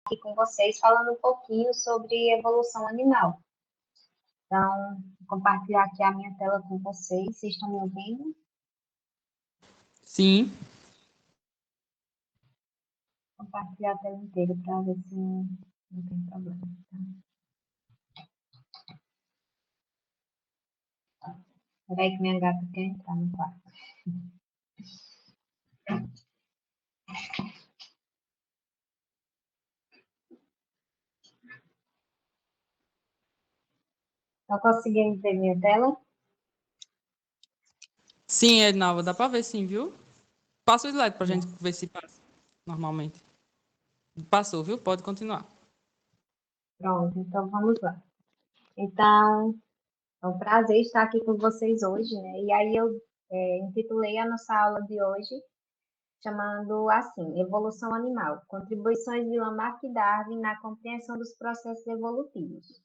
aqui com vocês falando um pouquinho sobre evolução animal. Então, vou compartilhar aqui a minha tela com vocês. Vocês estão me ouvindo? Sim. Vou compartilhar a tela inteira para ver se não tem problema. Tá? Peraí que minha gata quer entrar no quarto. Estão conseguindo ver minha tela? Sim, Ednalva, dá para ver sim, viu? Passa o slide para a gente ver se passa normalmente. Passou, viu? Pode continuar. Pronto, então vamos lá. Então, é um prazer estar aqui com vocês hoje, né? E aí eu intitulei a nossa aula de hoje chamando assim, Evolução Animal, Contribuições de Lamarck e Darwin na compreensão dos processos evolutivos.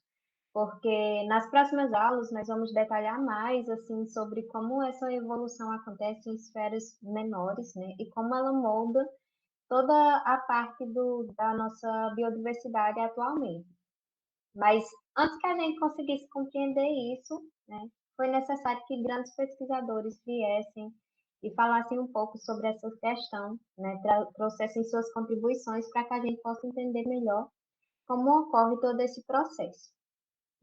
Porque nas próximas aulas nós vamos detalhar mais assim sobre como essa evolução acontece em esferas menores, né? E como ela molda toda a parte da nossa biodiversidade atualmente. Mas antes que a gente conseguisse compreender isso, né, foi necessário que grandes pesquisadores viessem e falassem um pouco sobre essa questão, né, trouxessem suas contribuições para que a gente possa entender melhor como ocorre todo esse processo.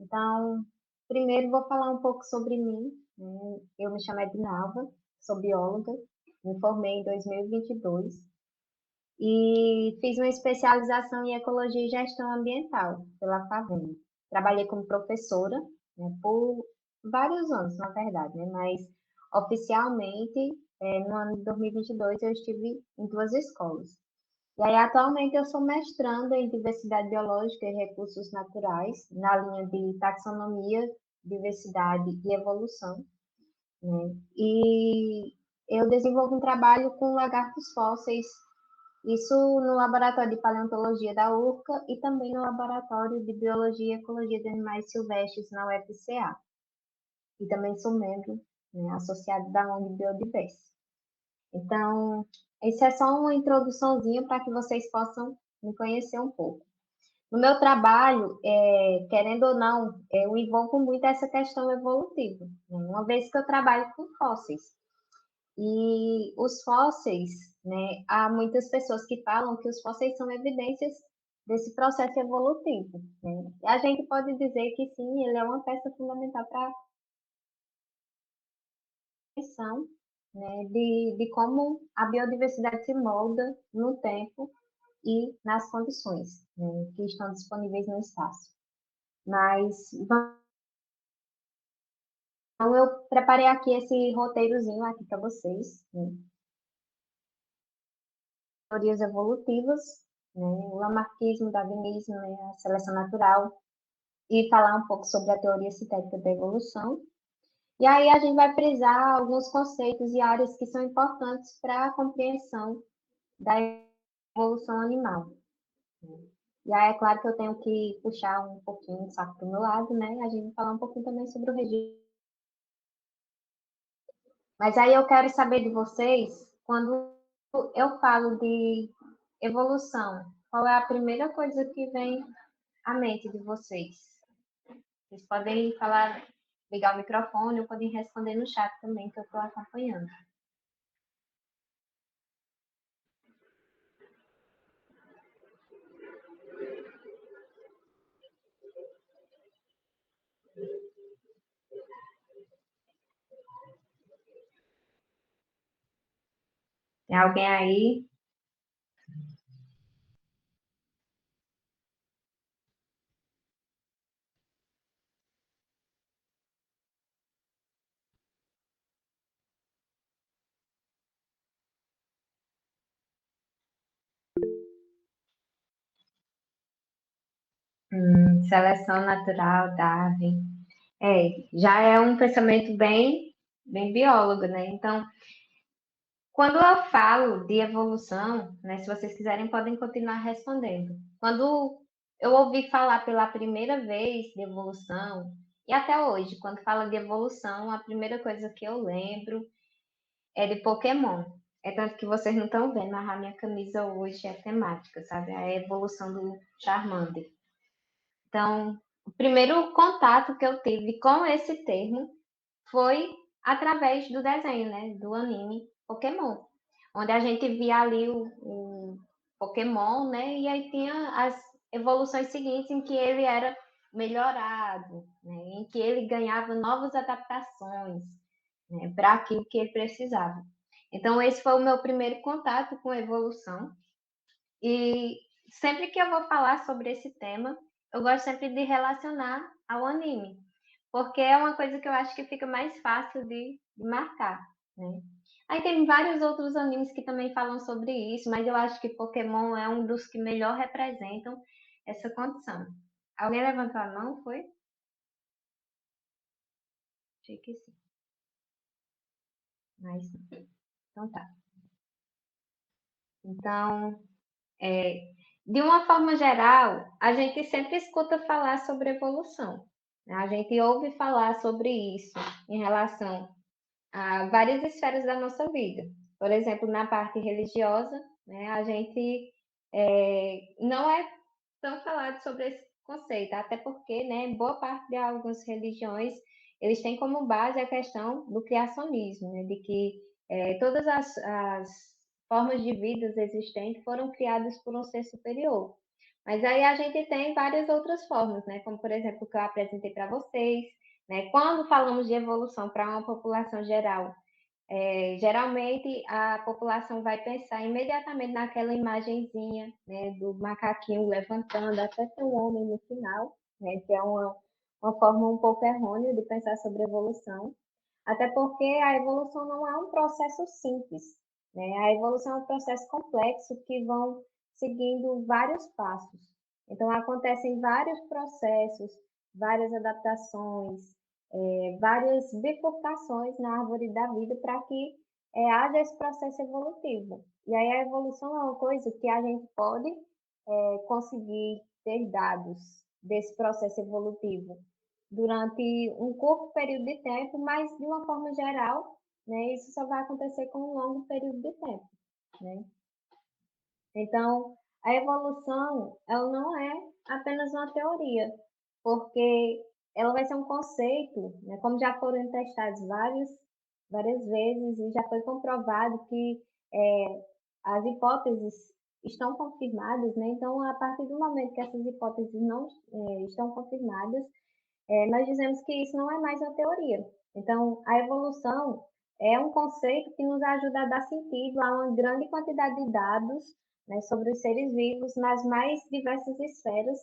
Então, primeiro vou falar um pouco sobre mim. Né? Eu me chamo Ednalva, sou bióloga, me formei em 2022 e fiz uma especialização em ecologia e gestão ambiental pela FAVENG. Trabalhei como professora, né, por vários anos, na verdade, né, mas oficialmente, no ano de 2022, eu estive em 2 escolas. E aí, atualmente, eu sou mestranda em diversidade biológica e recursos naturais, na linha de taxonomia, diversidade e evolução, né? E eu desenvolvo um trabalho com lagartos fósseis, isso no laboratório de paleontologia da URCA e também no laboratório de biologia e ecologia de animais silvestres na UFCA. E também sou membro, né, associado da ONG Biodiverso. Então, essa é só uma introduçãozinha para que vocês possam me conhecer um pouco. No meu trabalho, querendo ou não, eu envolvo muito essa questão evolutiva, né? Uma vez que eu trabalho com fósseis. E os fósseis, né, há muitas pessoas que falam que os fósseis são evidências desse processo evolutivo, né? E a gente pode dizer que sim, ele é uma peça fundamental para a compreensão, né, de como a biodiversidade se molda no tempo e nas condições, né, que estão disponíveis no espaço. Mas então eu preparei aqui esse roteirozinho aqui para vocês, né? Teorias evolutivas, né, o lamarckismo, o darwinismo, né, a seleção natural, e falar um pouco sobre a teoria sintética da evolução. E aí a gente vai frisar alguns conceitos e áreas que são importantes para a compreensão da evolução animal. E aí é claro que eu tenho que puxar um pouquinho o saco para o meu lado, né? A gente vai falar um pouquinho também sobre o registro. Mas aí eu quero saber de vocês, quando eu falo de evolução, qual é a primeira coisa que vem à mente de vocês? Vocês podem falar, ligar o microfone ou podem responder no chat também, que eu estou acompanhando. Tem alguém aí? Seleção natural, Darwin. Já é um pensamento bem biólogo, né? Então, quando eu falo de evolução, né, se vocês quiserem, podem continuar respondendo. Quando eu ouvi falar pela primeira vez de evolução, e até hoje, quando fala de evolução, a primeira coisa que eu lembro é de Pokémon. É tanto que vocês não estão vendo, mas a minha camisa hoje é temática, sabe? A evolução do Charmander. Então, o primeiro contato que eu tive com esse termo foi através do desenho, né? Do anime Pokémon. Onde a gente via ali o Pokémon, né? E aí tinha as evoluções seguintes em que ele era melhorado, né? Em que ele ganhava novas adaptações, né? Para aquilo que ele precisava. Então, esse foi o meu primeiro contato com evolução. E sempre que eu vou falar sobre esse tema, eu gosto sempre de relacionar ao anime, porque é uma coisa que eu acho que fica mais fácil de marcar, né? Aí tem vários outros animes que também falam sobre isso, mas eu acho que Pokémon é um dos que melhor representam essa condição. Alguém levantou a mão, foi? Achei que sim. Mas então tá. Então, de uma forma geral, a gente sempre escuta falar sobre evolução, né? A gente ouve falar sobre isso em relação a várias esferas da nossa vida. Por exemplo, na parte religiosa, né, a gente não é tão falado sobre esse conceito, até porque, né, boa parte de algumas religiões eles têm como base a questão do criacionismo, né, de que todas as formas de vidas existentes foram criadas por um ser superior. Mas aí a gente tem várias outras formas, né, como por exemplo o que eu apresentei para vocês, né, quando falamos de evolução para uma população geral, geralmente a população vai pensar imediatamente naquela imagenzinha, né, do macaquinho levantando até ter um homem no final, né, que é uma forma um pouco errônea de pensar sobre evolução, até porque a evolução não é um processo simples, né? A evolução é um processo complexo que vão seguindo vários passos. Então, acontecem vários processos, várias adaptações, várias bifurcações na árvore da vida para que haja esse processo evolutivo. E aí a evolução é uma coisa que a gente pode conseguir ter dados desse processo evolutivo durante um curto período de tempo, mas de uma forma geral, né, isso só vai acontecer com um longo período de tempo, né? Então, a evolução, ela não é apenas uma teoria, porque ela vai ser um conceito, né, como já foram testados várias vezes e já foi comprovado que as hipóteses estão confirmadas, né? Então, a partir do momento que essas hipóteses não estão confirmadas, nós dizemos que isso não é mais uma teoria. Então, a evolução é um conceito que nos ajuda a dar sentido a uma grande quantidade de dados, né, sobre os seres vivos nas mais diversas esferas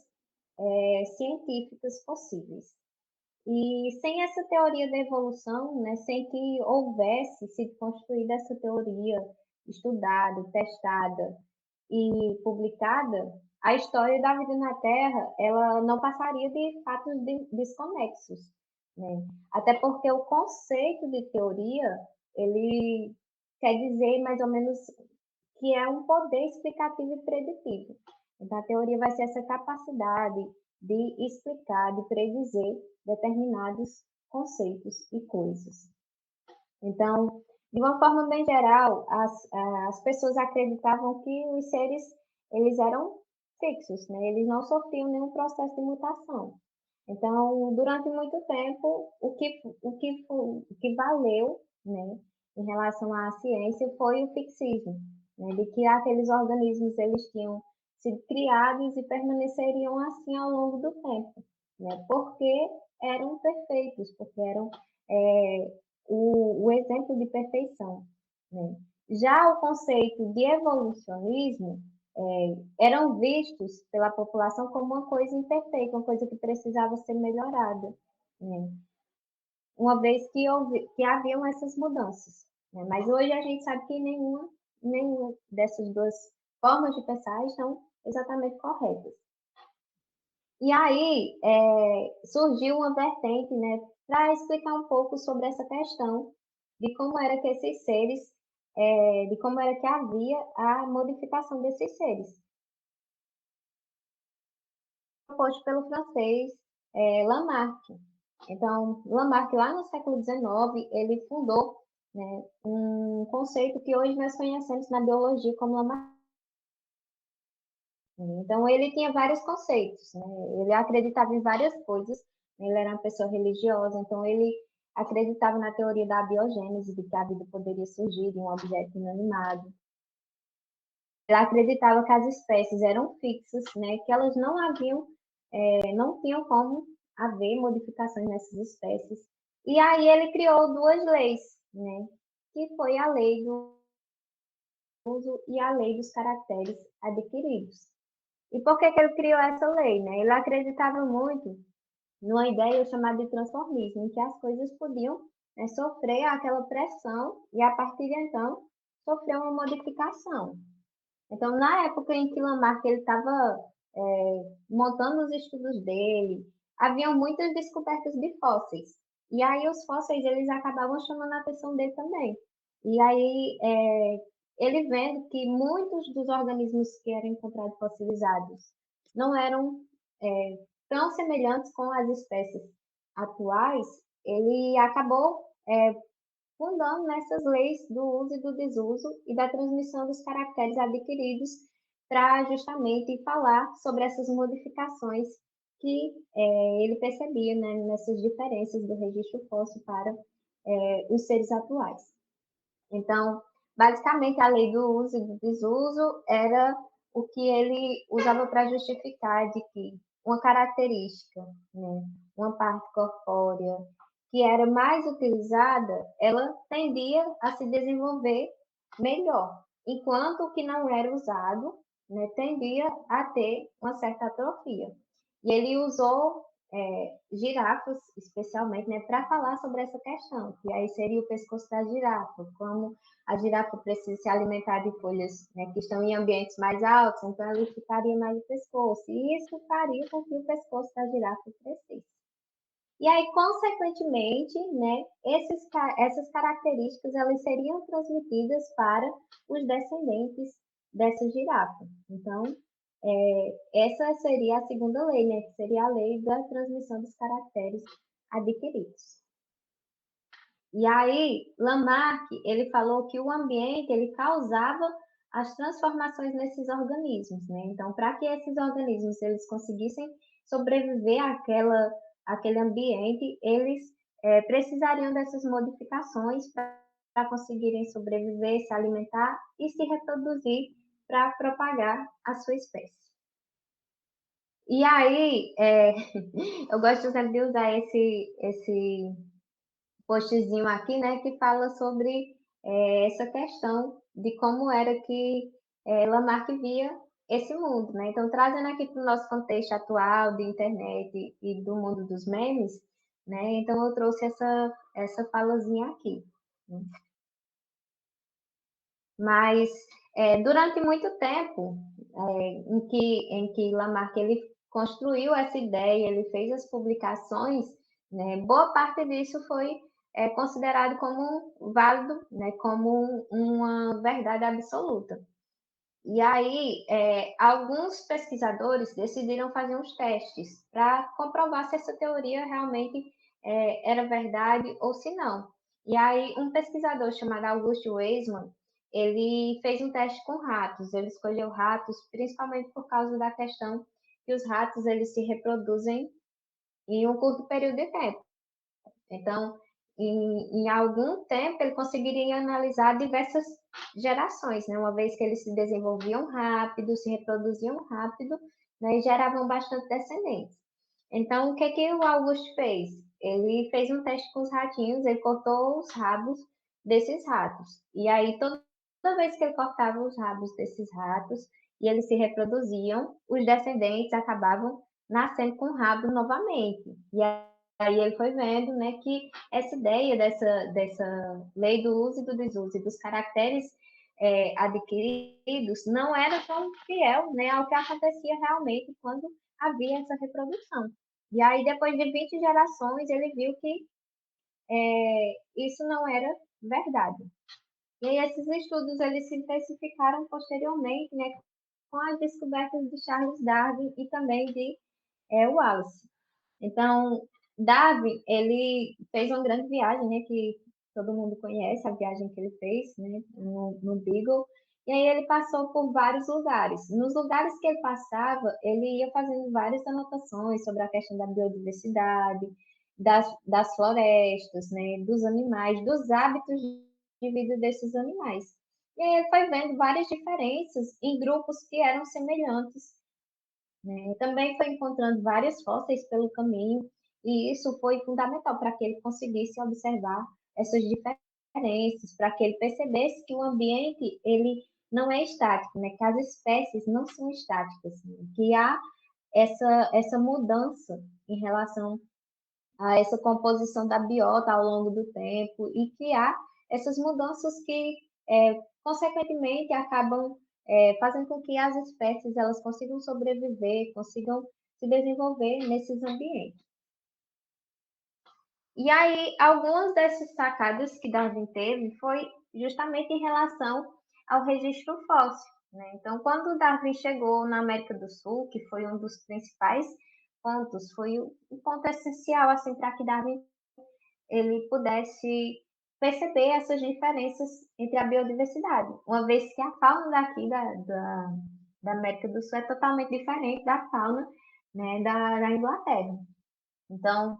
científicas possíveis. E sem essa teoria da evolução, né, sem que houvesse sido construída essa teoria, estudada, testada e publicada, a história da vida na Terra ela não passaria de fatos desconexos, né? Até porque o conceito de teoria ele quer dizer mais ou menos que é um poder explicativo e preditivo. Então, a teoria vai ser essa capacidade de explicar, de predizer determinados conceitos e coisas. Então, de uma forma bem geral, as pessoas acreditavam que os seres eles eram fixos, né? Eles não sofriam nenhum processo de mutação. Então, durante muito tempo, o que valeu, né, em relação à ciência foi o fixismo, né, de que aqueles organismos eles tinham sido criados e permaneceriam assim ao longo do tempo, né, porque eram perfeitos, porque eram o exemplo de perfeição, né? Já o conceito de evolucionismo eram vistos pela população como uma coisa imperfeita, uma coisa que precisava ser melhorada, né? Uma vez que haviam essas mudanças, né? Mas hoje a gente sabe que nenhuma dessas duas formas de pensar estão exatamente corretas. E aí surgiu uma vertente, né, para explicar um pouco sobre essa questão de como era que esses seres, de como era que havia a modificação desses seres. Proposto pelo francês Lamarck. Então, Lamarck, lá no século XIX, ele fundou, né, um conceito que hoje nós conhecemos na biologia como Lamarck. Então, ele tinha vários conceitos, né? Ele acreditava em várias coisas, ele era uma pessoa religiosa, então ele acreditava na teoria da biogênese, de que a vida poderia surgir de um objeto inanimado. Ele acreditava que as espécies eram fixas, né? Que elas não haviam, não tinham como haver modificações nessas espécies. E aí ele criou duas leis, né? Que foi a lei do uso e a lei dos caracteres adquiridos. E por que ele criou essa lei, né? Ele acreditava muito numa ideia chamada de transformismo, em que as coisas podiam, né, sofrer aquela pressão e, a partir de então, sofrer uma modificação. Então, na época em que Lamarck estava montando os estudos dele, haviam muitas descobertas de fósseis. E aí os fósseis, eles acabavam chamando a atenção dele também. E aí, ele vendo que muitos dos organismos que eram encontrados fossilizados não eram tão semelhantes com as espécies atuais, ele acabou fundando nessas leis do uso e do desuso e da transmissão dos caracteres adquiridos para justamente falar sobre essas modificações que ele percebia, né, nessas diferenças do registro fóssil para os seres atuais. Então, basicamente, a lei do uso e do desuso era o que ele usava para justificar de que uma característica, né, uma parte corpórea, que era mais utilizada, ela tendia a se desenvolver melhor, enquanto o que não era usado, né, tendia a ter uma certa atrofia. E ele usou girafas, especialmente, né, para falar sobre essa questão, que aí seria o pescoço da girafa, como a girafa precisa se alimentar de folhas, né, que estão em ambientes mais altos, então ela ficaria mais o pescoço, e isso faria com que o pescoço da girafa crescesse. E aí, consequentemente, né, essas características elas seriam transmitidas para os descendentes dessa girafa. Então, essa seria a segunda lei, né, que seria a lei da transmissão dos caracteres adquiridos. E aí, Lamarck, ele falou que o ambiente, ele causava as transformações nesses organismos, né? Então, para que esses organismos eles conseguissem sobreviver àquele ambiente, eles precisariam dessas modificações para conseguirem sobreviver, se alimentar e se reproduzir para propagar a sua espécie. E aí, eu gosto sempre de usar esse postzinho aqui, né, que fala sobre essa questão de como era que Lamarck via esse mundo, né? Então, trazendo aqui para o nosso contexto atual de internet e do mundo dos memes, né? Então, eu trouxe essa falazinha aqui. Né? Mas, durante muito tempo, em que Lamarck ele construiu essa ideia, ele fez as publicações, né, boa parte disso foi considerado como válido, né, como uma verdade absoluta. E aí, alguns pesquisadores decidiram fazer uns testes para comprovar se essa teoria realmente era verdade ou se não. E aí, um pesquisador chamado August Weismann, ele fez um teste com ratos. Ele escolheu ratos principalmente por causa da questão que os ratos eles se reproduzem em um curto período de tempo. Então, em algum tempo, ele conseguiria analisar diversas gerações, né? Uma vez que eles se desenvolviam rápido, se reproduziam rápido, né? E geravam bastante descendentes. Então, o que o Augusto fez? Ele fez um teste com os ratinhos, ele cortou os rabos desses ratos. E aí, toda vez que ele cortava os rabos desses ratos e eles se reproduziam, os descendentes acabavam nascendo com o rabo novamente. E aí ele foi vendo, né, que essa ideia dessa lei do uso e do desuso e dos caracteres adquiridos não era tão fiel, né, ao que acontecia realmente quando havia essa reprodução. E aí, depois de 20 gerações, ele viu que isso não era verdade. E aí, esses estudos eles se intensificaram posteriormente, né, com as descobertas de Charles Darwin e também de Wallace. Então, Darwin, ele fez uma grande viagem, né, que todo mundo conhece a viagem que ele fez, né, no Beagle. E aí ele passou por vários lugares. Nos lugares que ele passava, ele ia fazendo várias anotações sobre a questão da biodiversidade, das florestas, né, dos animais, dos hábitos de vida desses animais. E aí ele foi vendo várias diferenças em grupos que eram semelhantes, né? Também foi encontrando vários fósseis pelo caminho, e isso foi fundamental para que ele conseguisse observar essas diferenças, para que ele percebesse que o ambiente ele não é estático, né? Que as espécies não são estáticas, né? Que há essa mudança em relação a essa composição da biota ao longo do tempo e que há essas mudanças que, consequentemente, acabam fazendo com que as espécies elas consigam sobreviver, consigam se desenvolver nesses ambientes. E aí, algumas dessas sacadas que Darwin teve foi justamente em relação ao registro fóssil, né? Então, quando Darwin chegou na América do Sul, que foi um dos principais pontos, foi o ponto essencial assim para que Darwin ele pudesse perceber essas diferenças entre a biodiversidade, uma vez que a fauna daqui da América do Sul é totalmente diferente da fauna, né, da Inglaterra. Então,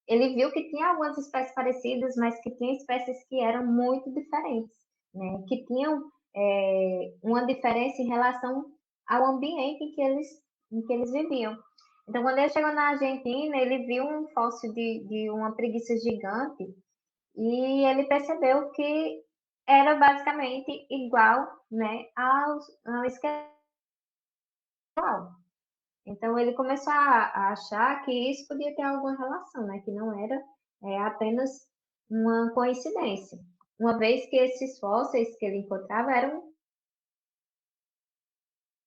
ele viu que tinha algumas espécies parecidas, mas que tinha espécies que eram muito diferentes, né, que tinham uma diferença em relação ao ambiente em que eles viviam. Então, quando ele chegou na Argentina, ele viu um fóssil de uma preguiça gigante e ele percebeu que era basicamente igual, né, ao esqueleto. Então, ele começou a achar que isso podia ter alguma relação, né, que não era apenas uma coincidência, uma vez que esses fósseis que ele encontrava eram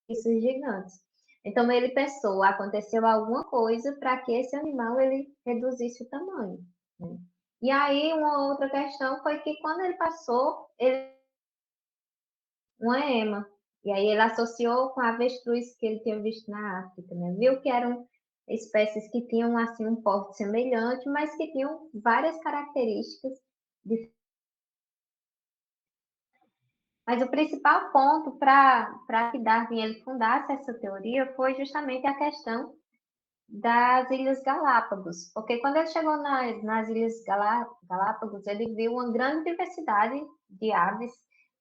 esses gigantes. Então, ele pensou, aconteceu alguma coisa para que esse animal ele reduzisse o tamanho, né? E aí, uma outra questão foi que quando ele passou, uma ema. E aí ele associou com a avestruz que ele tinha visto na África, né? Viu que eram espécies que tinham assim um porte semelhante, mas que tinham várias características diferentes. Mas o principal ponto para que Darwin ele fundasse essa teoria foi justamente a questão das Ilhas Galápagos, porque quando ele chegou nas Ilhas Galápagos, ele viu uma grande diversidade de aves,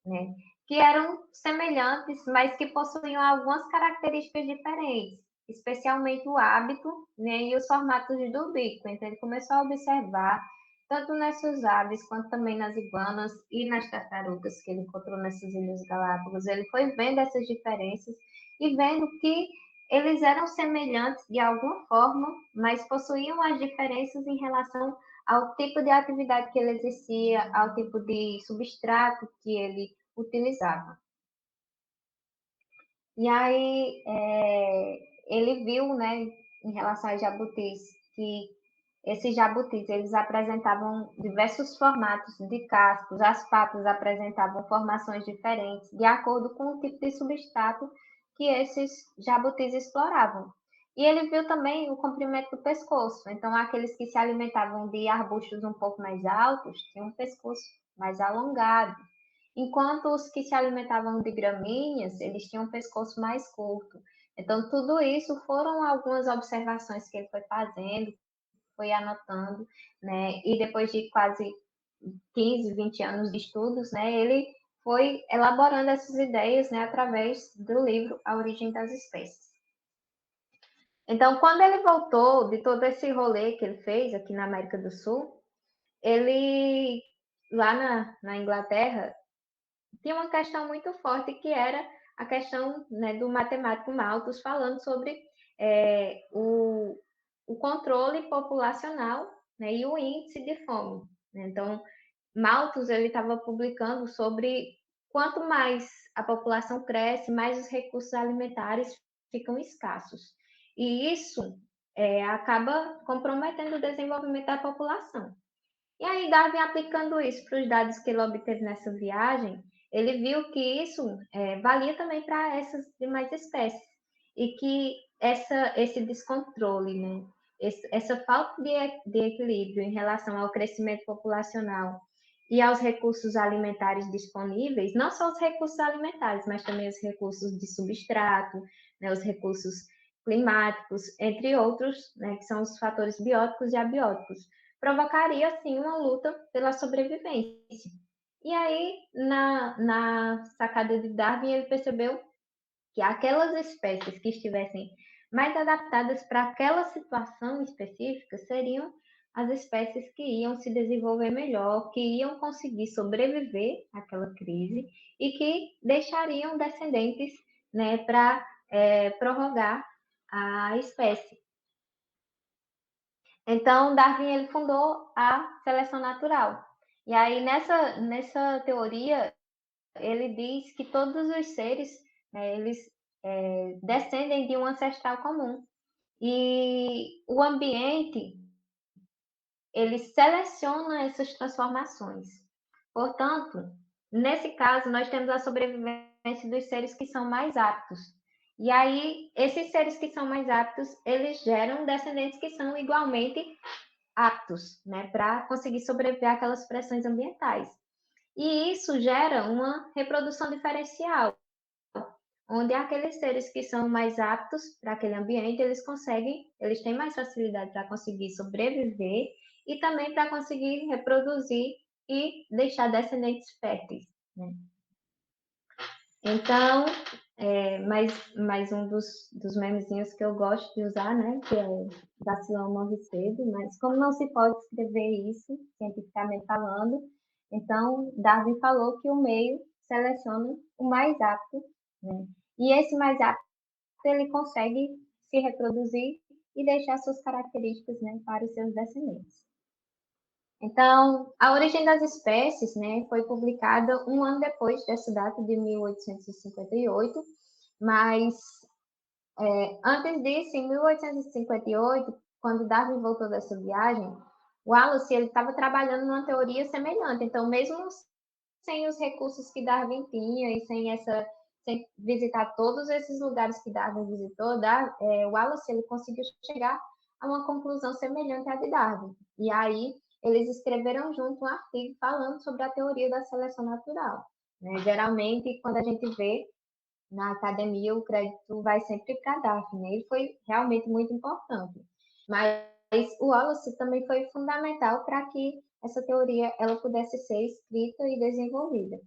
né, que eram semelhantes, mas que possuíam algumas características diferentes, especialmente o hábito, né, e os formatos do bico. Então, ele começou a observar, tanto nessas aves, quanto também nas iguanas e nas tartarugas que ele encontrou nessas Ilhas Galápagos. Ele foi vendo essas diferenças e vendo que eles eram semelhantes de alguma forma, mas possuíam as diferenças em relação ao tipo de atividade que ele exercia, ao tipo de substrato que ele utilizava. E aí ele viu, né, em relação aos jabutis, que esses jabutis eles apresentavam diversos formatos de cascos, as patas apresentavam formações diferentes, de acordo com o tipo de substrato que esses jabutis exploravam. E ele viu também o comprimento do pescoço. Então, aqueles que se alimentavam de arbustos um pouco mais altos tinham um pescoço mais alongado, enquanto os que se alimentavam de gramíneas, eles tinham um pescoço mais curto. Então, tudo isso foram algumas observações que ele foi fazendo, foi anotando, né? E depois de quase 15, 20 anos de estudos, né, ele foi elaborando essas ideias, né, através do livro A Origem das Espécies. Então, quando ele voltou de todo esse rolê que ele fez aqui na América do Sul, ele, lá na Inglaterra, tinha uma questão muito forte que era a questão, né, do matemático Malthus falando sobre o controle populacional, né, e o índice de fome, né? Então, Malthus ele estava publicando sobre quanto mais a população cresce, mais os recursos alimentares ficam escassos. E isso acaba comprometendo o desenvolvimento da população. E aí, Darwin, aplicando isso para os dados que ele obteve nessa viagem, ele viu que isso valia também para essas demais espécies. E que esse descontrole, né, essa falta de equilíbrio em relação ao crescimento populacional e aos recursos alimentares disponíveis, não só os recursos alimentares, mas também os recursos de substrato, né, os recursos climáticos, entre outros, né, que são os fatores bióticos e abióticos, provocaria, assim, uma luta pela sobrevivência. E aí, na sacada de Darwin, ele percebeu que aquelas espécies que estivessem mais adaptadas para aquela situação específica seriam as espécies que iam se desenvolver melhor, que iam conseguir sobreviver àquela crise e que deixariam descendentes, né, para prorrogar a espécie. Então, Darwin ele fundou a seleção natural. E aí, nessa teoria, ele diz que todos os seres, eles descendem de um ancestral comum. E o ambiente, ele seleciona essas transformações. Portanto, nesse caso, nós temos a sobrevivência dos seres que são mais aptos. E aí, esses seres que são mais aptos, eles geram descendentes que são igualmente aptos, né, para conseguir sobreviver àquelas pressões ambientais. E isso gera uma reprodução diferencial, onde aqueles seres que são mais aptos para aquele ambiente, eles têm mais facilidade para conseguir sobreviver e também para conseguir reproduzir e deixar descendentes férteis, né? Então, mais um dos memezinhos que eu gosto de usar, né, que é vacilão morre cedo, mas como não se pode escrever isso cientificamente falando, então Darwin falou que o meio seleciona o mais apto, né? E esse mais apto ele consegue se reproduzir e deixar suas características, né, para os seus descendentes. Então, A Origem das Espécies, né, foi publicada um ano depois dessa data, de 1858, mas antes disso, em 1858, quando Darwin voltou dessa viagem, Wallace ele estava trabalhando numa teoria semelhante. Então, mesmo sem os recursos que Darwin tinha e sem visitar todos esses lugares que Darwin visitou, Wallace ele conseguiu chegar a uma conclusão semelhante à de Darwin. E aí eles escreveram junto um artigo falando sobre a teoria da seleção natural, né? Geralmente, quando a gente vê na academia, o crédito vai sempre para Darwin, né? Ele foi realmente muito importante. Mas o Wallace também foi fundamental para que essa teoria ela pudesse ser escrita e desenvolvida.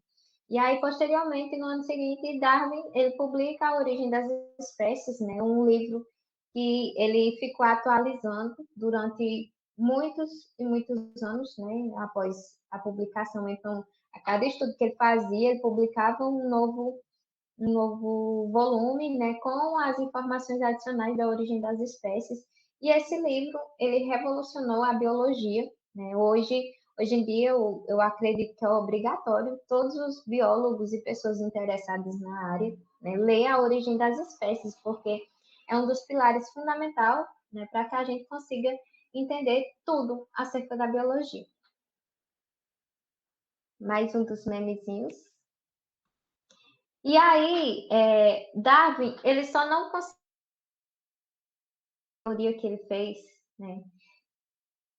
E aí, posteriormente, no ano seguinte, Darwin ele publica A Origem das Espécies, né? Um livro que ele ficou atualizando durante muitos e muitos anos, né? Após a publicação. Então, a cada estudo que ele fazia, ele publicava um novo volume, né, com as informações adicionais da origem das espécies. E esse livro, ele revolucionou a biologia, né? Hoje em dia, eu acredito que é obrigatório todos os biólogos e pessoas interessadas na área, né, ler a origem das espécies, porque é um dos pilares fundamentais, né, para que a gente consiga entender tudo acerca da biologia. Mais um dos memezinhos. E aí, Darwin, ele só não conseguiu a teoria que ele fez, né,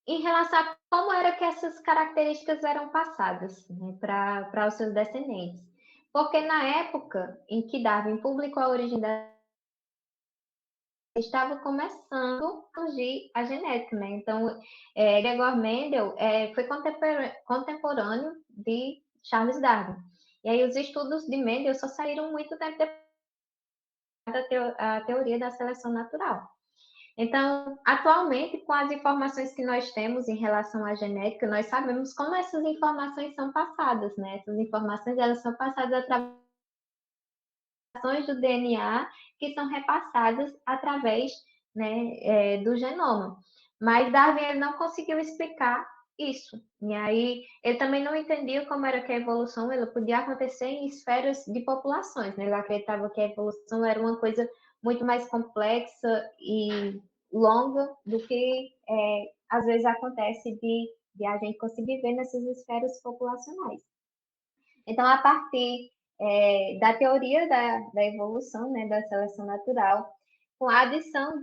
em relação a como era que essas características eram passadas, né, para os seus descendentes. Porque na época em que Darwin publicou A Origem da estava começando a surgir a genética, né? Então, Gregor Mendel foi contemporâneo de Charles Darwin. E aí os estudos de Mendel só saíram muito tempo depois da teoria da seleção natural. Então, atualmente, com as informações que nós temos em relação à genética, nós sabemos como essas informações são passadas, né? Essas informações, elas são passadas através do DNA, que são repassadas através, né, do genoma. Mas Darwin ele não conseguiu explicar isso. E aí, ele também não entendia como era que a evolução ela podia acontecer em esferas de populações, né? Ele acreditava que a evolução era uma coisa muito mais complexa e longa do que às vezes acontece de a gente conseguir ver nessas esferas populacionais. Então, a partir da teoria da evolução, né, da seleção natural, com a adição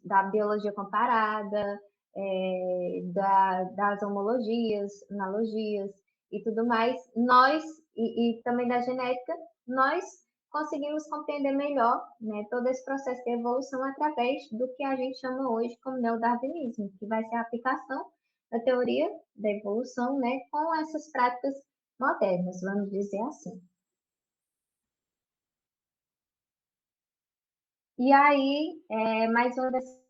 da biologia comparada, das homologias, analogias e tudo mais, nós, e também da genética, nós conseguimos compreender melhor, né, todo esse processo de evolução através do que a gente chama hoje como neodarwinismo, que vai ser a aplicação da teoria da evolução, né, com essas práticas modernas, vamos dizer assim. E aí, mais uma dessas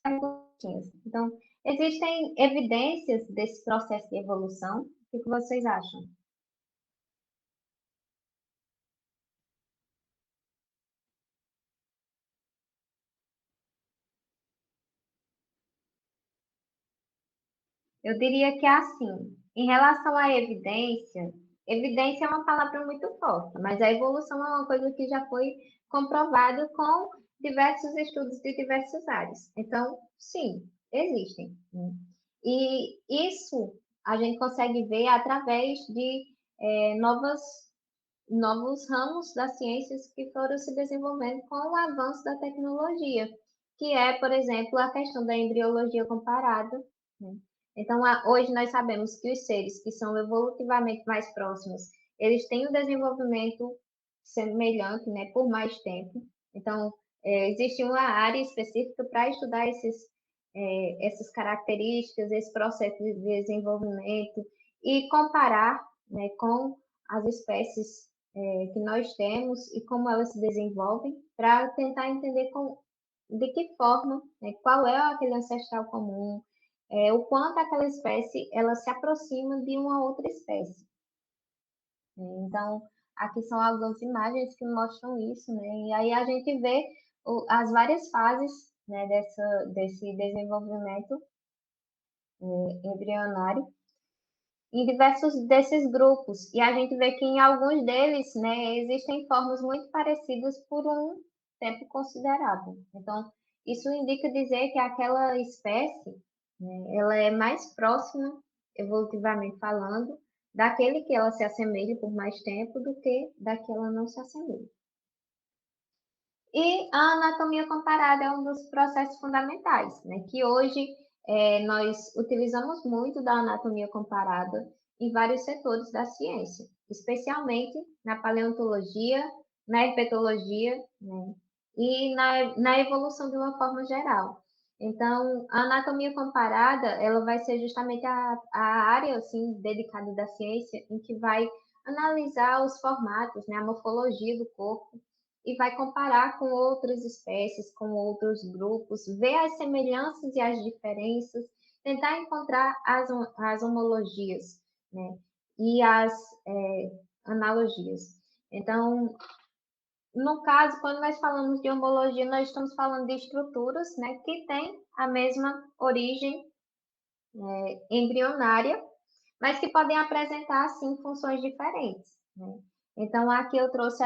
perguntinhas. Então, existem evidências desse processo de evolução? O que vocês acham? Eu diria que é assim. Em relação à evidência, evidência é uma palavra muito forte, mas a evolução é uma coisa que já foi comprovada com diversos estudos de diversas áreas. Então, sim, existem, né? E isso a gente consegue ver através de novas novos ramos das ciências que foram se desenvolvendo com o avanço da tecnologia, que é, por exemplo, a questão da embriologia comparada, né? Então, hoje nós sabemos que os seres que são evolutivamente mais próximos, eles têm um desenvolvimento semelhante, né, por mais tempo. Então, existe uma área específica para estudar essas características, esse processo de desenvolvimento e comparar, né, com as espécies que nós temos e como elas se desenvolvem, para tentar entender de que forma, né, qual é aquele ancestral comum, o quanto aquela espécie ela se aproxima de uma outra espécie. Então, aqui são algumas imagens que mostram isso, né? E aí a gente vê as várias fases, né, desse desenvolvimento embrionário em diversos desses grupos. E a gente vê que em alguns deles, né, existem formas muito parecidas por um tempo considerável. Então, isso indica dizer que aquela espécie, né, ela é mais próxima, evolutivamente falando, daquele que ela se assemelha por mais tempo do que da que ela não se assemelha. E a anatomia comparada é um dos processos fundamentais, né, que hoje nós utilizamos muito da anatomia comparada em vários setores da ciência, especialmente na paleontologia, na herpetologia, né, e na evolução de uma forma geral. Então, a anatomia comparada, ela vai ser justamente a área, assim, dedicada da ciência, em que vai analisar os formatos, né, a morfologia do corpo, e vai comparar com outras espécies, com outros grupos, ver as semelhanças e as diferenças, tentar encontrar as homologias, né? E as analogias. Então, no caso, quando nós falamos de homologia, nós estamos falando de estruturas, né, que têm a mesma origem embrionária, mas que podem apresentar, sim, funções diferentes, né? Então, aqui eu trouxe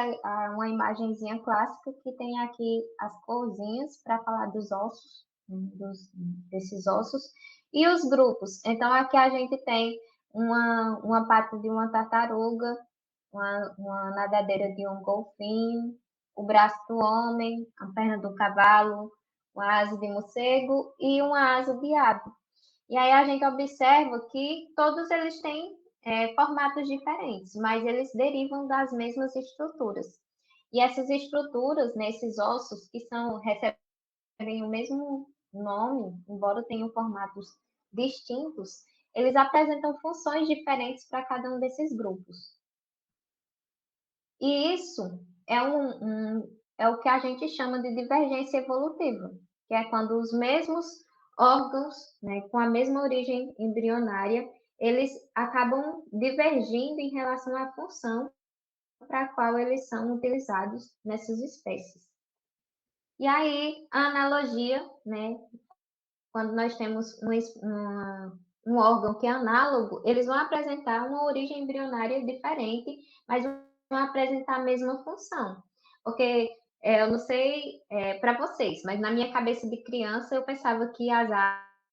uma imagenzinha clássica que tem aqui as corzinhas para falar dos ossos, né, desses ossos, e os grupos. Então, aqui a gente tem uma pata de uma tartaruga, uma nadadeira de um golfinho, o braço do homem, a perna do cavalo, uma asa de morcego e uma asa de ave. E aí a gente observa que todos eles têm formatos diferentes, mas eles derivam das mesmas estruturas. E essas estruturas, né, esses ossos que recebem o mesmo nome, embora tenham formatos distintos, eles apresentam funções diferentes para cada um desses grupos. E isso é o que a gente chama de divergência evolutiva, que é quando os mesmos órgãos, né, com a mesma origem embrionária, eles acabam divergindo em relação à função para a qual eles são utilizados nessas espécies. E aí, a analogia, né, quando nós temos um órgão que é análogo, eles vão apresentar uma origem embrionária diferente, mas vão apresentar a mesma função. Porque eu não sei para vocês, mas na minha cabeça de criança eu pensava que as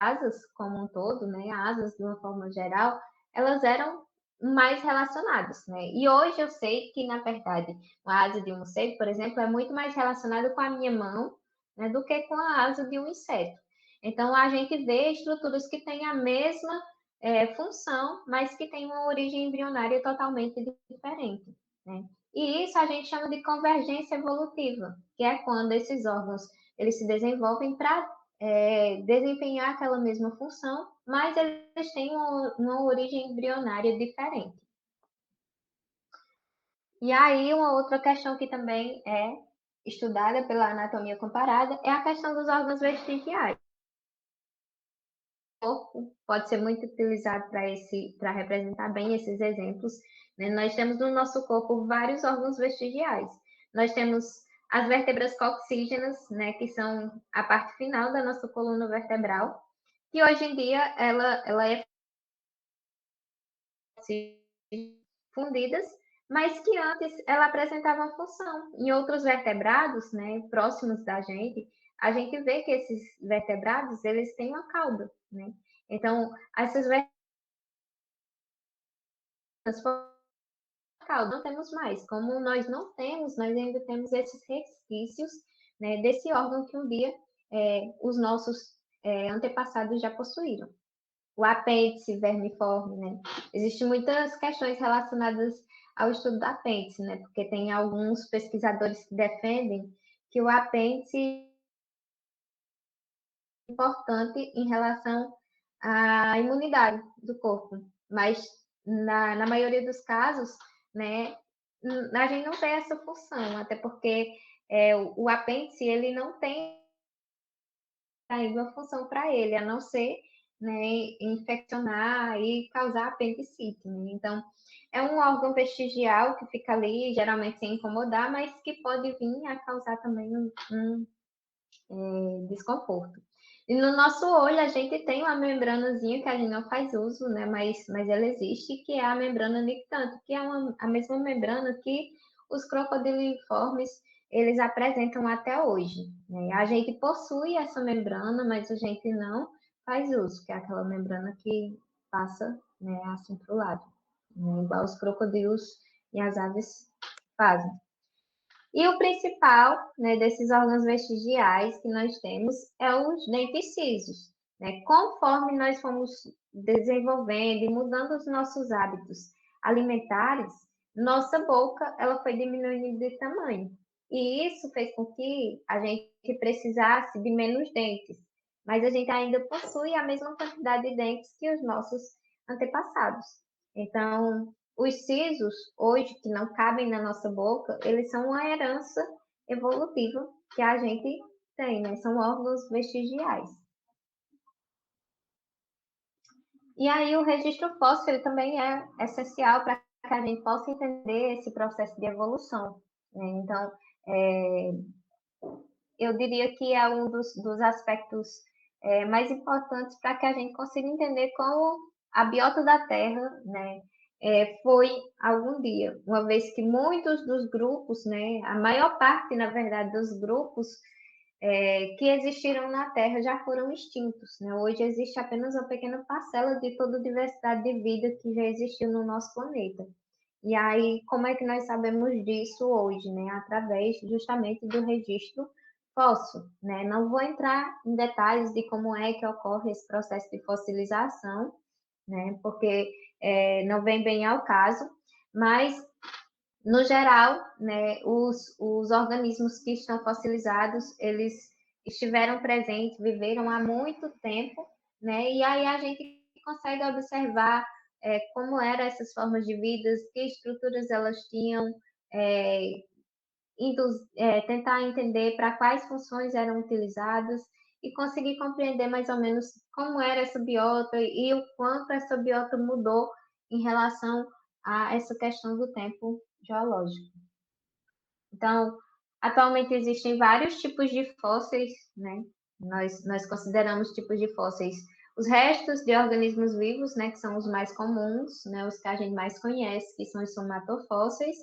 asas, como um todo, né, asas de uma forma geral, elas eram mais relacionadas, né? E hoje eu sei que, na verdade, a asa de um morcego, por exemplo, é muito mais relacionada com a minha mão, né, do que com a asa de um inseto. Então, a gente vê estruturas que têm a mesma função, mas que têm uma origem embrionária totalmente diferente, né? E isso a gente chama de convergência evolutiva, que é quando esses órgãos eles se desenvolvem para desempenhar aquela mesma função, mas eles têm uma origem embrionária diferente. E aí, uma outra questão que também é estudada pela anatomia comparada é a questão dos órgãos vestigiais. O corpo pode ser muito utilizado para representar bem esses exemplos, né? Nós temos no nosso corpo vários órgãos vestigiais. Nós temos as vértebras coxígenas, né, que são a parte final da nossa coluna vertebral, que hoje em dia ela é fundidas, mas que antes ela apresentava uma função. Em outros vertebrados, né, próximos da gente, a gente vê que esses vertebrados, eles têm uma cauda, né? Então, essas vértebras cauda não temos mais. Como nós não temos, nós ainda temos esses resquícios, né, desse órgão que um dia os nossos antepassados já possuíram. O apêndice vermiforme, né? Existem muitas questões relacionadas ao estudo do apêndice, né? Porque tem alguns pesquisadores que defendem que o apêndice é importante em relação à imunidade do corpo, mas na maioria dos casos, né, a gente não tem essa função, até porque o apêndice ele não tem ainda uma função para ele, a não ser, né, infeccionar e causar apendicite, né? Então, é um órgão vestigial que fica ali, geralmente sem incomodar, mas que pode vir a causar também um desconforto. E no nosso olho, a gente tem uma membranazinha que a gente não faz uso, né? Mas ela existe, que é a membrana nictante, que é a mesma membrana que os crocodiliformes eles apresentam até hoje, né? A gente possui essa membrana, mas a gente não faz uso, que é aquela membrana que passa, né, assim para o lado, né? Igual os crocodilos e as aves fazem. E o principal, né, desses órgãos vestigiais que nós temos é os dentes cisos, né? Conforme nós fomos desenvolvendo e mudando os nossos hábitos alimentares, nossa boca ela foi diminuindo de tamanho. E isso fez com que a gente precisasse de menos dentes, mas a gente ainda possui a mesma quantidade de dentes que os nossos antepassados. Então, os sisos, hoje, que não cabem na nossa boca, eles são uma herança evolutiva que a gente tem, né? São órgãos vestigiais. E aí o registro fóssil ele também é essencial para que a gente possa entender esse processo de evolução, né? Então, eu diria que é um dos aspectos mais importantes para que a gente consiga entender como a biota da Terra, né, foi algum dia, uma vez que muitos dos grupos, né, a maior parte, na verdade, dos grupos que existiram na Terra já foram extintos, né? Hoje existe apenas uma pequena parcela de toda a diversidade de vida que já existiu no nosso planeta. E aí, como é que nós sabemos disso hoje, né? Através justamente do registro fóssil, né? Não vou entrar em detalhes de como é que ocorre esse processo de fossilização, né? Porque não vem bem ao caso, mas no geral, né, os organismos que estão fossilizados, eles estiveram presentes, viveram há muito tempo, né? E aí a gente consegue observar como eram essas formas de vida, que estruturas elas tinham, é, tentar entender para quais funções eram utilizadas e conseguir compreender mais ou menos como era essa biota e o quanto essa biota mudou em relação a essa questão do tempo geológico. Então, atualmente existem vários tipos de fósseis, né? Nós consideramos tipos de fósseis os restos de organismos vivos, né, que são os mais comuns, né, os que a gente mais conhece, que são os somatofósseis.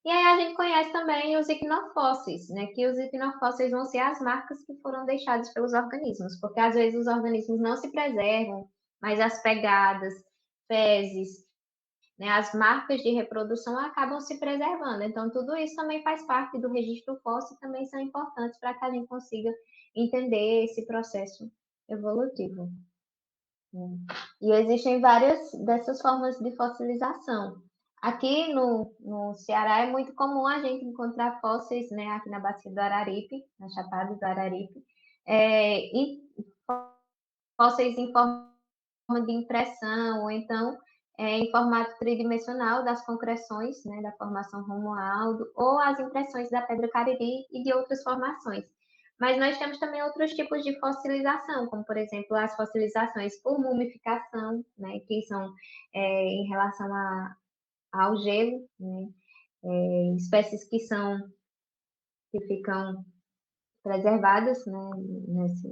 E aí a gente conhece também os icnofósseis, né, que os icnofósseis vão ser as marcas que foram deixadas pelos organismos, porque às vezes os organismos não se preservam, mas as pegadas, fezes, né, as marcas de reprodução acabam se preservando. Então, tudo isso também faz parte do registro fóssil e também são importantes para que a gente consiga entender esse processo evolutivo. E existem várias dessas formas de fossilização. Aqui no Ceará é muito comum a gente encontrar fósseis, né, aqui na Bacia do Araripe, na Chapada do Araripe, fósseis em forma de impressão, ou então em formato tridimensional das concreções, né, da formação Romualdo, ou as impressões da Pedra Cariri e de outras formações. Mas nós temos também outros tipos de fossilização, como, por exemplo, as fossilizações por mumificação, né, que são em relação ao gelo, né, espécies que ficam preservadas, né,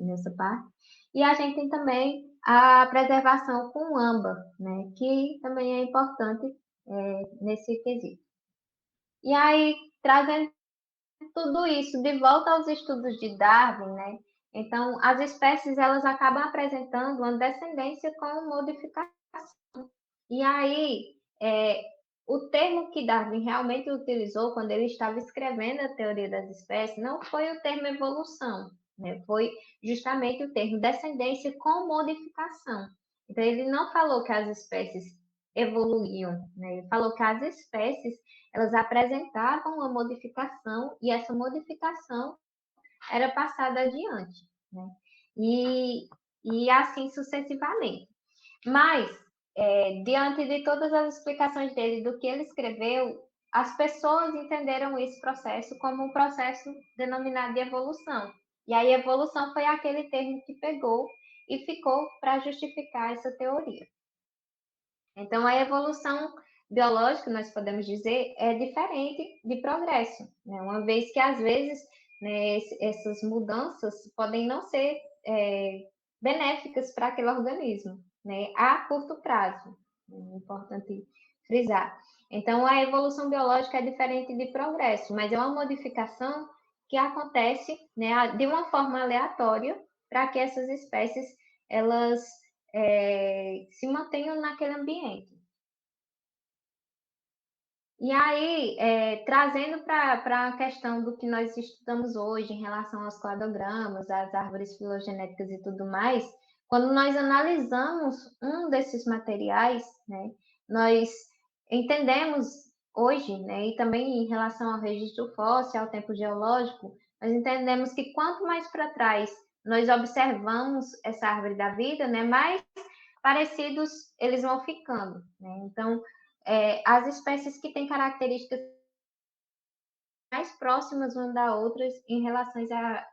nessa parte. E a gente tem também a preservação com âmbar, né, que também é importante nesse quesito. E aí, trazendo tudo isso de volta aos estudos de Darwin, né, então as espécies elas acabam apresentando uma descendência com modificação. E aí, o termo que Darwin realmente utilizou quando ele estava escrevendo a teoria das espécies não foi o termo evolução, né? Foi justamente o termo descendência com modificação. Então, ele não falou que as espécies evoluíam, né? Ele falou que as espécies elas apresentavam uma modificação e essa modificação era passada adiante, né? E assim sucessivamente. Mas diante de todas as explicações dele do que ele escreveu, as pessoas entenderam esse processo como um processo denominado de evolução. E aí, evolução foi aquele termo que pegou e ficou para justificar essa teoria. Então, a evolução biológica, nós podemos dizer, é diferente de progresso, né? Uma vez que, às vezes, né, essas mudanças podem não ser benéficas para aquele organismo, né, a curto prazo. É importante frisar. Então, a evolução biológica é diferente de progresso, mas é uma modificação que acontece, né, de uma forma aleatória para que essas espécies elas se mantenham naquele ambiente. E aí, trazendo para a questão do que nós estudamos hoje em relação aos cladogramas, às árvores filogenéticas e tudo mais, quando nós analisamos um desses materiais, né, nós entendemos hoje, né, e também em relação ao registro fóssil, ao tempo geológico, nós entendemos que quanto mais para trás nós observamos essa árvore da vida, né, mais parecidos eles vão ficando, né? Então, as espécies que têm características mais próximas uma da outra em relação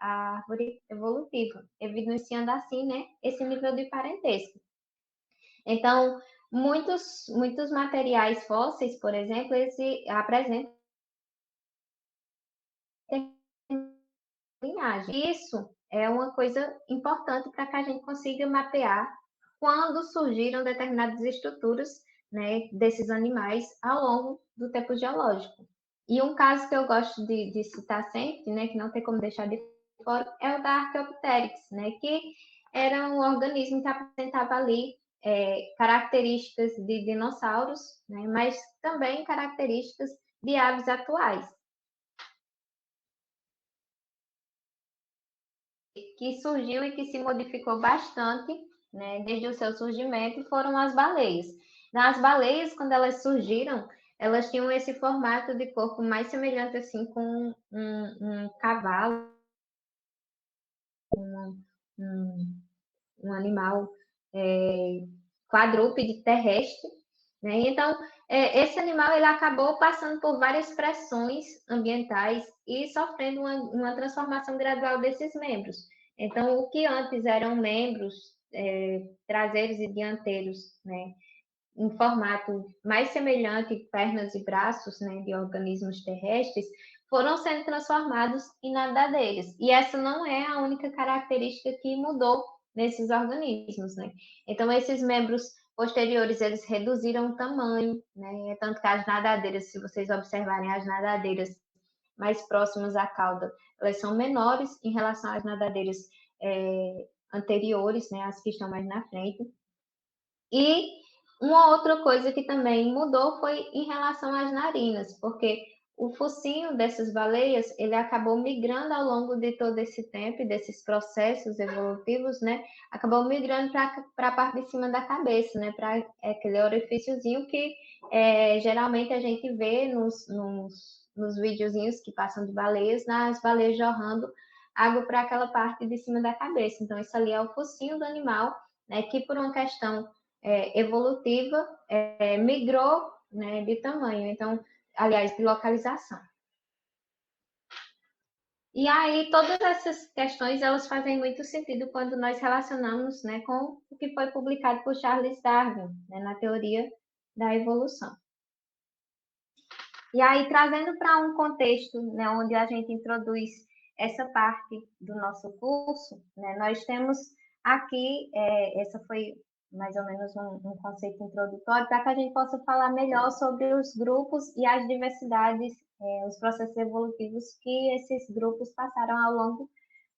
à árvore evolutiva, evidenciando assim, né, esse nível de parentesco. Então, muitos materiais fósseis, por exemplo, eles apresentam linhagem. Isso é uma coisa importante para que a gente consiga mapear quando surgiram determinadas estruturas, né, desses animais ao longo do tempo geológico. E um caso que eu gosto de citar sempre, né, que não tem como deixar de fora, é o da Archaeopteryx, né, que era um organismo que apresentava ali características de dinossauros, né, mas também características de aves atuais. Que surgiu e que se modificou bastante, né, desde o seu surgimento, foram as baleias. As baleias, quando elas surgiram, elas tinham esse formato de corpo mais semelhante assim com um cavalo, um animal quadrúpede terrestre, né? Então, esse animal ele acabou passando por várias pressões ambientais e sofrendo uma transformação gradual desses membros. Então, o que antes eram membros traseiros e dianteiros, né, em formato mais semelhante pernas e braços, né, de organismos terrestres, foram sendo transformados em nadadeiros. E essa não é a única característica que mudou nesses organismos, né? Então, esses membros posteriores, eles reduziram o tamanho, né? Tanto que as nadadeiras, se vocês observarem as nadadeiras mais próximas à cauda, elas são menores em relação às nadadeiras anteriores, né? As que estão mais na frente. E uma outra coisa que também mudou foi em relação às narinas, porque o focinho dessas baleias, ele acabou migrando ao longo de todo esse tempo, desses processos evolutivos, né? Acabou migrando para a parte de cima da cabeça, né? Para aquele orifíciozinho que geralmente a gente vê nos videozinhos que passam de baleias, nas baleias jorrando água para aquela parte de cima da cabeça. Então, isso ali é o focinho do animal, né? Que por uma questão evolutiva migrou, né, de tamanho. Então, aliás, de localização. E aí, todas essas questões, elas fazem muito sentido quando nós relacionamos, né, com o que foi publicado por Charles Darwin, né, na teoria da evolução. E aí, trazendo para um contexto, né, onde a gente introduz essa parte do nosso curso, né, nós temos aqui, essa foi mais ou menos um conceito introdutório, para que a gente possa falar melhor sobre os grupos e as diversidades, os processos evolutivos que esses grupos passaram ao longo,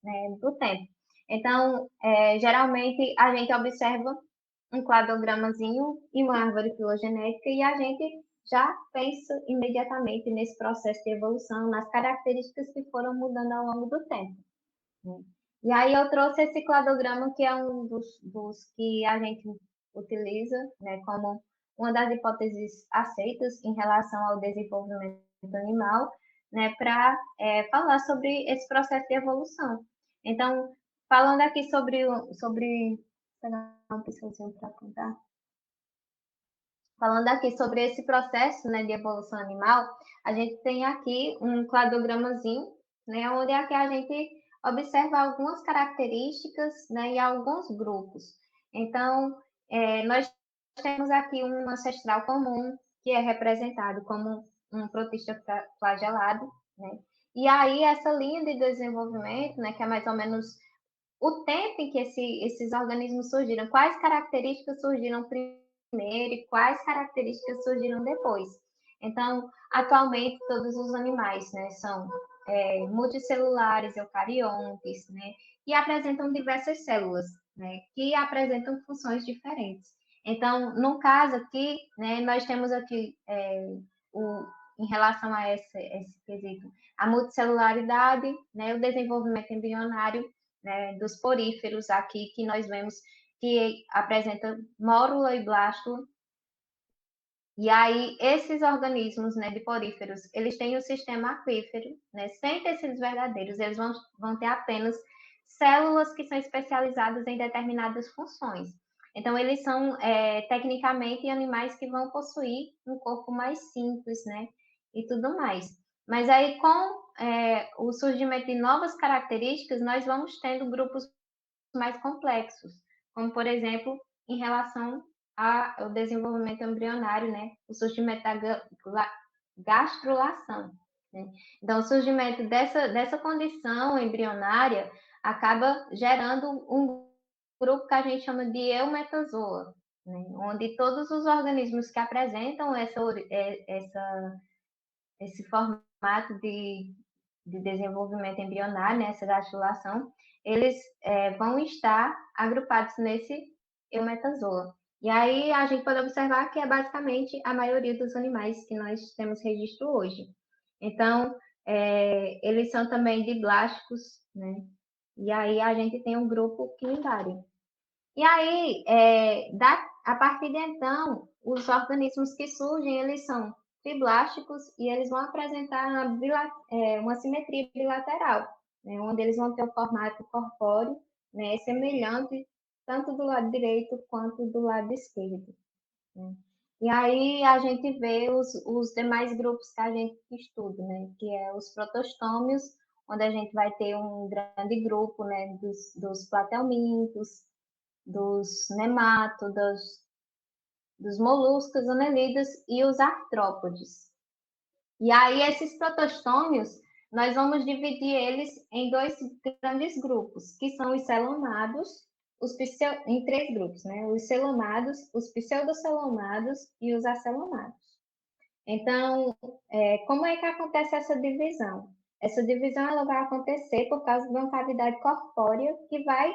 né, do tempo. Então, geralmente, a gente observa um cladogramazinho e uma árvore filogenética e a gente já pensa imediatamente nesse processo de evolução, nas características que foram mudando ao longo do tempo. Né? E aí eu trouxe esse cladograma, que é um dos que a gente utiliza, né, como uma das hipóteses aceitas em relação ao desenvolvimento animal, né, para falar sobre esse processo de evolução. Então, falando aqui sobre pegar um pincelzinho para apontar. Falando aqui sobre esse processo, né, de evolução animal, a gente tem aqui um cladogramazinho, né, onde aqui a gente observa algumas características, né, e alguns grupos. Então, nós temos aqui um ancestral comum, que é representado como um protista flagelado, né? E aí, essa linha de desenvolvimento, né, que é mais ou menos o tempo em que esses organismos surgiram, quais características surgiram primeiro e quais características surgiram depois. Então, atualmente, todos os animais, né, são multicelulares, eucariontes, né, e apresentam diversas células, né, que apresentam funções diferentes. Então, no caso aqui, né, nós temos aqui em relação a esse quesito, a multicelularidade, né, o desenvolvimento embrionário, né, dos poríferos aqui, que nós vemos que apresenta mórula e blástula. E aí, esses organismos, né, de poríferos, eles têm o sistema aquífero, né, sem tecidos verdadeiros, eles vão ter apenas células que são especializadas em determinadas funções. Então, eles são, tecnicamente, animais que vão possuir um corpo mais simples, né, e tudo mais. Mas aí, com o surgimento de novas características, nós vamos tendo grupos mais complexos, como, por exemplo, em relação ao desenvolvimento embrionário, né? O surgimento da gastrulação. Né? Então, o surgimento dessa condição embrionária acaba gerando um grupo que a gente chama de eumetazoa, né? Onde todos os organismos que apresentam esse formato de desenvolvimento embrionário, né, essa gastrulação, eles vão estar agrupados nesse eumetazoa. E aí a gente pode observar que é basicamente a maioria dos animais que nós temos registro hoje. Então, eles são também diblásticos, né? E aí a gente tem um grupo quinidário. E aí, a partir de então, os organismos que surgem, eles são fiblásticos e eles vão apresentar uma simetria bilateral, né, onde eles vão ter o formato corpóreo, né, semelhante tanto do lado direito quanto do lado esquerdo. Né. E aí a gente vê os demais grupos que a gente estuda, né, que é os protostômios, onde a gente vai ter um grande grupo, né, dos platelmintos, dos nemátodas, dos moluscos, anelidas e os artrópodes. E aí, esses protostômios, nós vamos dividir eles em dois grandes grupos, que são os celomados, em três grupos, né? Os celomados, os pseudocelomados e os acelomados. Então, como é que acontece essa divisão? Essa divisão ela vai acontecer por causa de uma cavidade corpórea que vai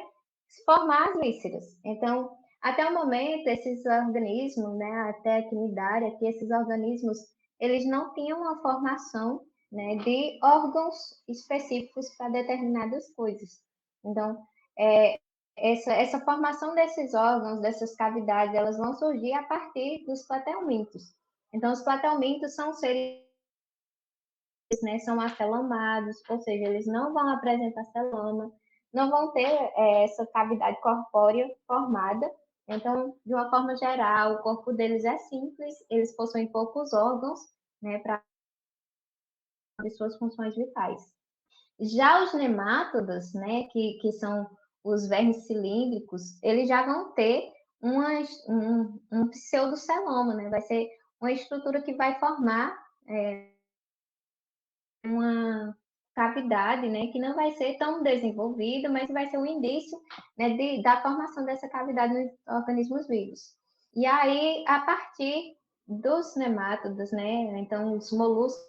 formar as vísceras. Então, até o momento, esses organismos, né, até a quinidária, que esses organismos, eles não tinham uma formação, né, de órgãos específicos para determinadas coisas. Então, essa formação desses órgãos, dessas cavidades, elas vão surgir a partir dos platelmintos. Então, os platelmintos são seres, né, são acelamados, ou seja, eles não vão apresentar celama, não vão ter essa cavidade corpórea formada. Então, de uma forma geral, o corpo deles é simples, eles possuem poucos órgãos, né, para suas funções vitais. Já os nemátodas, né, que são os vermes cilíndricos, eles já vão ter um pseudoceloma, né? Vai ser uma estrutura que vai formar uma cavidade, né, que não vai ser tão desenvolvida, mas vai ser um indício, né, da formação dessa cavidade nos organismos vivos. E aí, a partir dos nemátodos, né, então os moluscos,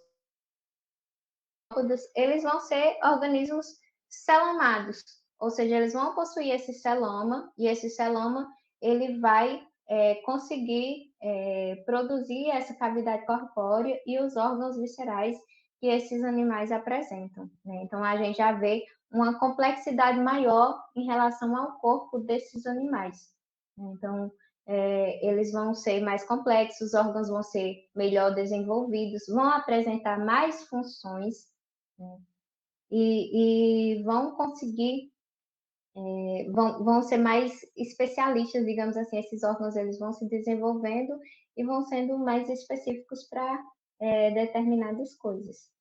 eles vão ser organismos celomados, ou seja, eles vão possuir esse celoma, e esse celoma ele vai conseguir produzir essa cavidade corpórea e os órgãos viscerais que esses animais apresentam, né? Então, a gente já vê uma complexidade maior em relação ao corpo desses animais. Então, eles vão ser mais complexos, os órgãos vão ser melhor desenvolvidos, vão apresentar mais funções, né? E vão conseguir, vão ser mais especialistas, digamos assim, esses órgãos eles vão se desenvolvendo e vão sendo mais específicos para determinadas coisas.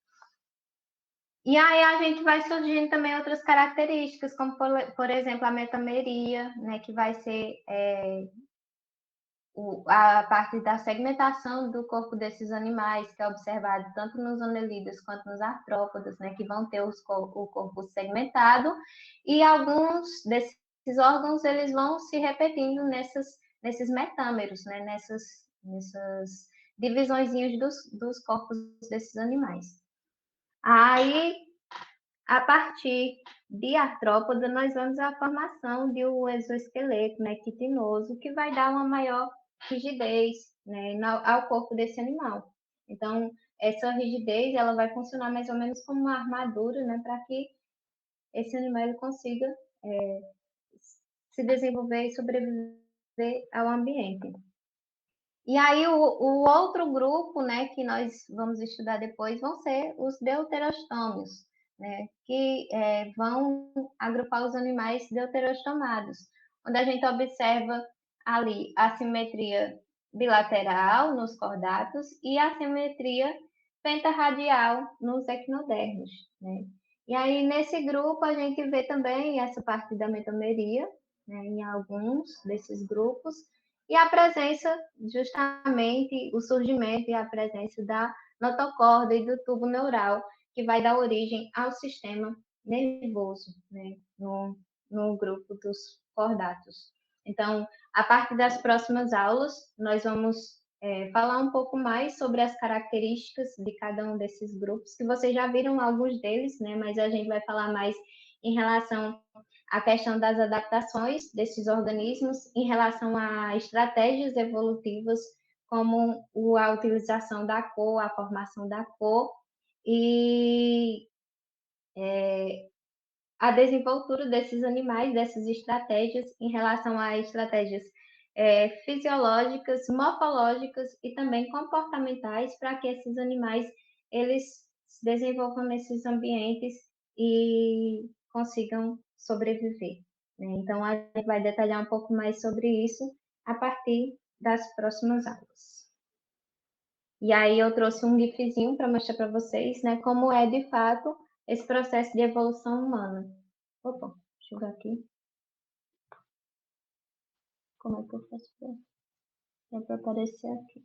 E aí a gente vai surgindo também outras características, como por exemplo a metameria, né, que vai ser a parte da segmentação do corpo desses animais, que é observado tanto nos anelídeos quanto nos artrópodes, né, que vão ter o corpo segmentado, e alguns desses órgãos eles vão se repetindo nesses metâmeros, né, nessas divisõezinhas dos corpos desses animais. Aí, a partir de artrópode, nós vamos à formação de um exoesqueleto, né, quitinoso, que vai dar uma maior rigidez, né, ao corpo desse animal. Então, essa rigidez ela vai funcionar mais ou menos como uma armadura, né, para que esse animal ele consiga se desenvolver e sobreviver ao ambiente. E aí, o outro grupo, né, que nós vamos estudar depois, vão ser os deuterostômios, né, que vão agrupar os animais deuterostomados, onde a gente observa ali a simetria bilateral nos cordatos e a simetria pentarradial nos equinodermos, né? E aí, nesse grupo, a gente vê também essa parte da metameria, né, em alguns desses grupos, e a presença, justamente, o surgimento e a presença da notocorda e do tubo neural, que vai dar origem ao sistema nervoso, né, no grupo dos cordatos. Então, a partir das próximas aulas, nós vamos falar um pouco mais sobre as características de cada um desses grupos, que vocês já viram alguns deles, né, mas a gente vai falar mais em relação à questão das adaptações desses organismos em relação a estratégias evolutivas, como a utilização da cor, a formação da cor e a desenvoltura desses animais, dessas estratégias em relação a estratégias fisiológicas, morfológicas e também comportamentais para que esses animais eles se desenvolvam nesses ambientes e consigam sobreviver, né? Então, a gente vai detalhar um pouco mais sobre isso a partir das próximas aulas. E aí eu trouxe um gifzinho para mostrar para vocês, né, como é de fato esse processo de evolução humana. Opa, deixa eu ver aqui. Como é que eu faço para aparecer aqui?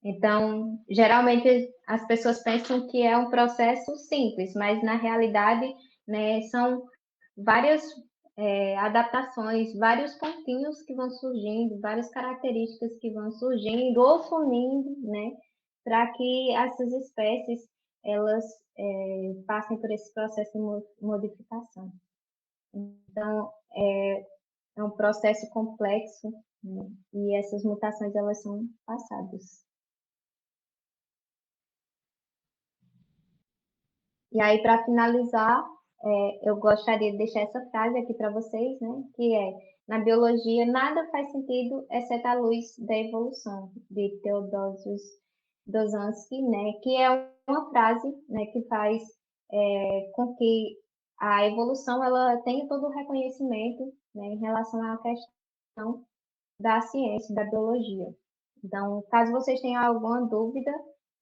Então, geralmente as pessoas pensam que é um processo simples, mas na realidade, né, são várias adaptações, vários pontinhos que vão surgindo, várias características que vão surgindo ou sumindo, né, para que essas espécies elas passem por esse processo de modificação. Então, é um processo complexo, né? E essas mutações, elas são passadas. E aí, para finalizar, eu gostaria de deixar essa frase aqui para vocês, né? Que é: na biologia, nada faz sentido exceto a luz da evolução, de Theodosius Dostoiévski, né? Que é uma frase, né, que faz com que a evolução ela tenha todo o reconhecimento, né, em relação à questão da ciência, da biologia. Então, caso vocês tenham alguma dúvida,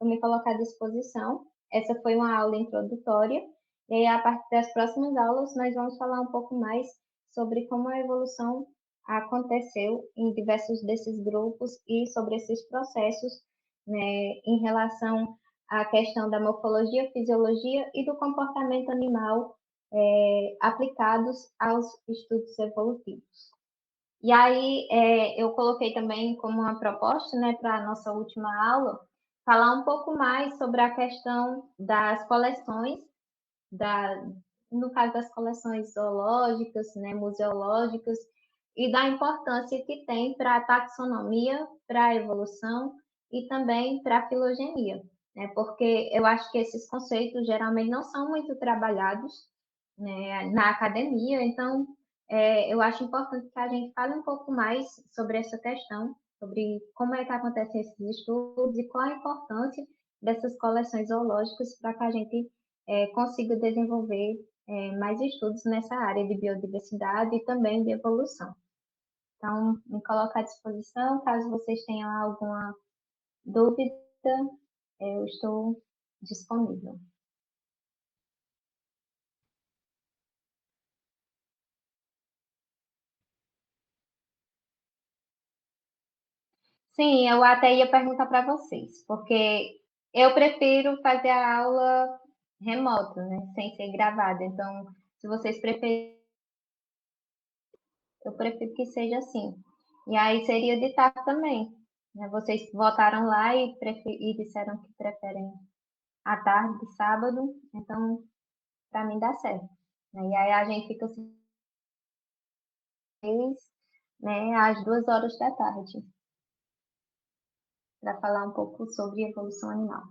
eu me colocar à disposição. Essa foi uma aula introdutória, e aí, a partir das próximas aulas, nós vamos falar um pouco mais sobre como a evolução aconteceu em diversos desses grupos e sobre esses processos, né, em relação à questão da morfologia, fisiologia e do comportamento animal aplicados aos estudos evolutivos. E aí, eu coloquei também como uma proposta, né, para a nossa última aula, falar um pouco mais sobre a questão das coleções, no caso das coleções zoológicas, né, museológicas, e da importância que tem para a taxonomia, para a evolução e também para a filogenia, né, porque eu acho que esses conceitos geralmente não são muito trabalhados, né, na academia, então eu acho importante que a gente fale um pouco mais sobre essa questão, sobre como é que acontecem esses estudos e qual a importância dessas coleções zoológicas para que a gente consiga desenvolver mais estudos nessa área de biodiversidade e também de evolução. Então, me coloco à disposição, caso vocês tenham alguma dúvida, eu estou disponível. Sim, eu até ia perguntar para vocês, porque eu prefiro fazer a aula remoto, né, sem ser gravada. Então, se vocês preferirem, eu prefiro que seja assim. E aí seria de tarde também, né? Vocês votaram lá e disseram que preferem à tarde, de sábado, então para mim dá certo, né? E aí a gente fica assim, né, às 2 horas da tarde, para falar um pouco sobre evolução animal.